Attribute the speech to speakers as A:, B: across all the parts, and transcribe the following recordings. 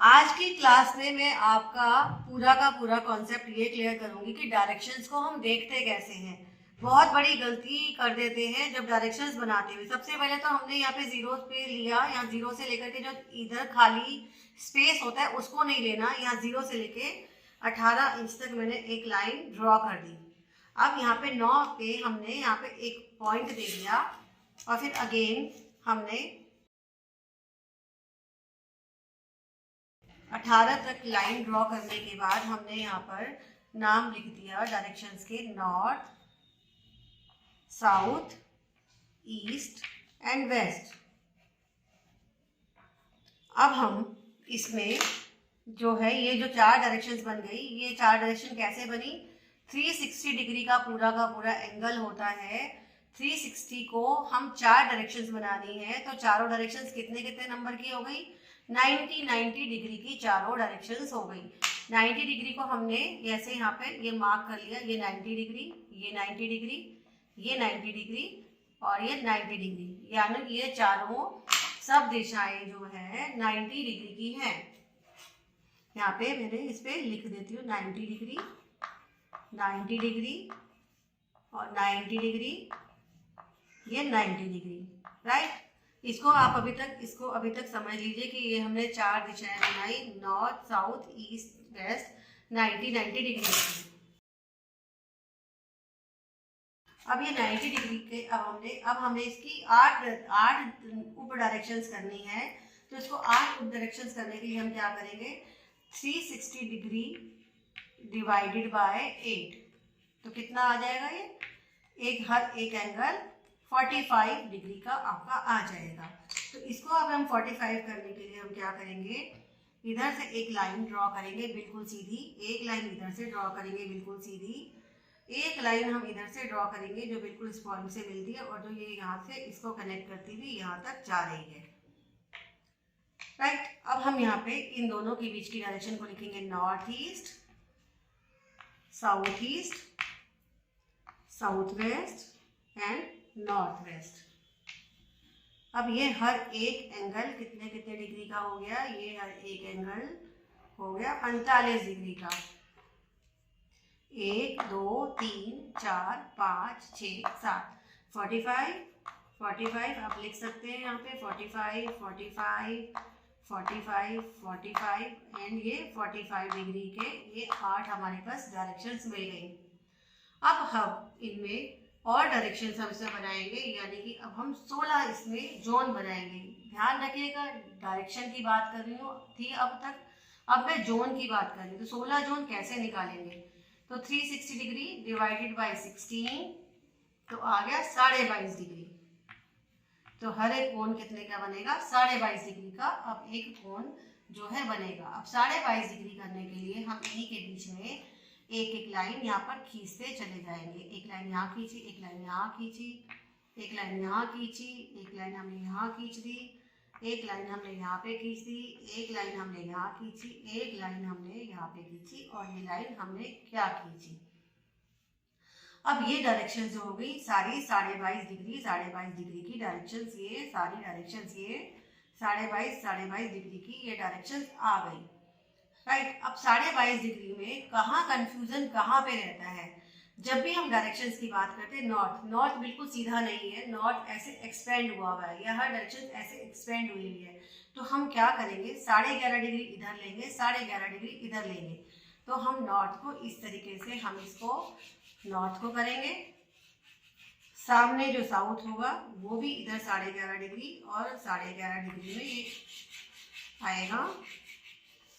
A: आज की क्लास में मैं आपका पूरा कॉन्सेप्ट ये क्लियर करूंगी कि डायरेक्शंस को हम देखते कैसे हैं। बहुत बड़ी गलती कर देते हैं जब डायरेक्शंस बनाते हुए। सबसे पहले तो हमने यहाँ पे जीरो पे लिया, यहाँ जीरो से लेकर के जो इधर खाली स्पेस होता है उसको नहीं लेना। यहाँ जीरो से लेके 18 इंच तक मैंने एक लाइन ड्रॉ कर दी। अब यहाँ पे 9 पे हमने यहाँ पे एक पॉइंट दे दिया और फिर अगेन हमने 18 तक लाइन ड्रॉ करने के बाद हमने यहाँ पर नाम लिख दिया डायरेक्शंस के, north, south, east and west. अब हम इसमें जो है ये जो चार डायरेक्शंस बन गई, ये चार डायरेक्शन कैसे बनी? 360 डिग्री का पूरा एंगल होता है। 360 को हम चार डायरेक्शंस बनानी है, तो चारों डायरेक्शंस कितने कितने नंबर की हो गई? 90 डिग्री की चारों डायरेक्शंस हो गई। 90 डिग्री को हमने जैसे यहाँ पे ये मार्क कर लिया, ये 90 डिग्री, ये 90 डिग्री, ये 90 डिग्री और ये 90 डिग्री, यानी ये चारों सब दिशाएं जो है 90 डिग्री की हैं। यहाँ पे मैंने इस पे लिख देती हूँ 90 डिग्री, 90 डिग्री और 90 डिग्री, ये 90 डिग्री, राइट। इसको आप अभी तक समझ लीजिए कि ये हमने चार दिशाएं बनाई, north, south, east, west, 90 degree की। अब ये 90 डिग्री के अब हमें इसकी आठ उप डायरेक्शंस करनी है। तो इसको 8 उप डायरेक्शंस करने के लिए हम क्या करेंगे? 360 डिग्री डिवाइडेड बाय 8, तो कितना आ जाएगा? ये हर एक एंगल 45 डिग्री का आपका आ जाएगा। तो इसको अब हम 45 करने के लिए हम क्या करेंगे? इधर से एक लाइन ड्रॉ करेंगे बिल्कुल सीधी, एक लाइन इधर से ड्रॉ करेंगे बिल्कुल सीधी, एक लाइन हम इधर से ड्रॉ करेंगे जो बिल्कुल इस पॉइंट से मिलती है और जो ये यहाँ से इसको कनेक्ट करती हुई यहाँ तक जा रही है, राइट। अब हम यहाँ पे इन दोनों के बीच की डायरेक्शन को लिखेंगे north east, south east, south west and north west. अब ये हर एक एंगल कितने कितने डिग्री का हो गया? ये हर एक एंगल हो गया 45 डिग्री का। 1 2 3 4 5 6 7 45 आप लिख सकते हैं यहाँ पे 45 45 45 45 एंड ये 45 डिग्री के ये 8 हमारे पास डायरेक्शंस मिल गई। अब हम इनमें और डायरेक्शंस हम इसमें बनाएंगे, यानी कि अब हम 16 इसमें जोन बनाएंगे। ध्यान रखिएगा, डायरेक्शन की बात कर रही हूँ थी अब तक, अब मैं जोन की बात कर रही हूँ। तो 16 जोन कैसे निकालेंगे? तो 360 डिग्री डिवाइडेड बाय 16, तो आ गया 22.5 डिग्री। तो हर एक कोण कितने का बनेगा? 22.5 डिग्री का अब एक कोण जो है बनेगा। अब 22.5 डिग्री करने के लिए हम इन्हीं के बीच में एक एक लाइन यहाँ पर खींचते चले जाएंगे। एक लाइन यहाँ खींची, एक लाइन यहाँ खींची, एक लाइन यहाँ खींची, एक लाइन हमने यहाँ खींच दी, एक लाइन हमने यहाँ पे खींच दी, एक लाइन हमने यहाँ खींची, एक लाइन हमने यहाँ पे खींची और ये लाइन हमने क्या खींची। अब ये डायरेक्शन जो हो गई सारी 22.5 डिग्री की डायरेक्शंस, ये सारी डायरेक्शंस ये 22.5 डिग्री की ये डायरेक्शंस आ गई, राइट। अब 22.5 डिग्री में कंफ्यूजन कहाँ पे रहता है? जब भी हम डायरेक्शंस की बात करते हैं, नॉर्थ बिल्कुल सीधा नहीं है, नॉर्थ ऐसे एक्सपेंड हुआ हुआ है, या हर डायरेक्शन ऐसे एक्सपेंड हुई है। तो हम क्या करेंगे? 11.5 डिग्री इधर लेंगे, 11.5 डिग्री इधर लेंगे। तो हम नॉर्थ को इस तरीके से हम इसको नॉर्थ को करेंगे, सामने जो साउथ होगा वो भी इधर 11.5 डिग्री और 11.5 डिग्री में ये आएगा।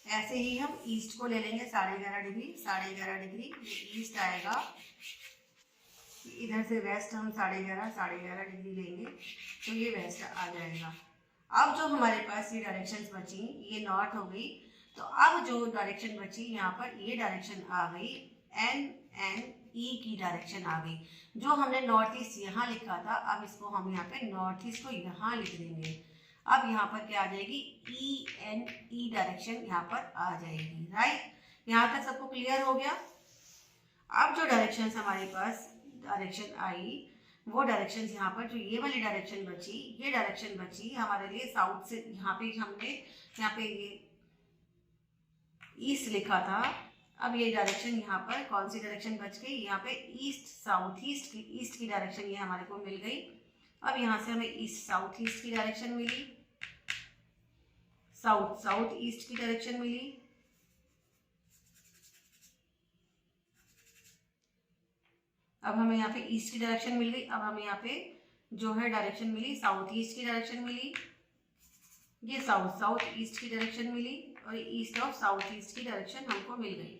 A: ऐसे ही हम ईस्ट को ले लेंगे 11.5 डिग्री, 11.5 डिग्री ये ईस्ट आएगा। इधर से वेस्ट हम 11.5 डिग्री लेंगे, तो ये वेस्ट आ जाएगा। अब जो हमारे पास ये डायरेक्शंस बची, ये नॉर्थ हो गई। तो अब जो डायरेक्शन बची यहाँ पर, ये डायरेक्शन आ गई NNE की डायरेक्शन आ गई। जो हमने नॉर्थ ईस्ट यहाँ लिखा था, अब इसको हम यहाँ पे नॉर्थ ईस्ट को यहाँ लिख देंगे। अब यहाँ पर क्या आ जाएगी? ENE डायरेक्शन यहाँ पर आ जाएगी, राइट। यहाँ तक सबको क्लियर हो गया? अब जो डायरेक्शंस हमारे पास डायरेक्शन आई, वो डायरेक्शंस यहाँ पर जो ये वाली डायरेक्शन बची, ये डायरेक्शन बची हमारे लिए साउथ से। यहाँ पे हमने यहाँ पे ये ईस्ट लिखा था, अब ये डायरेक्शन यहाँ पर कौन सी डायरेक्शन बच गई, यहाँ पे ईस्ट साउथ ईस्ट की डायरेक्शन ये हमारे को मिल गई। अब यहाँ से हमें ईस्ट साउथ ईस्ट की डायरेक्शन मिली, साउथ साउथ ईस्ट की डायरेक्शन मिली। अब हमें यहाँ पे ईस्ट की डायरेक्शन मिल गई। अब हमें यहाँ पे जो है डायरेक्शन मिली, साउथ ईस्ट की डायरेक्शन मिली, ये साउथ साउथ ईस्ट की डायरेक्शन मिली और ईस्ट ऑफ साउथ ईस्ट की डायरेक्शन हमको मिल गई।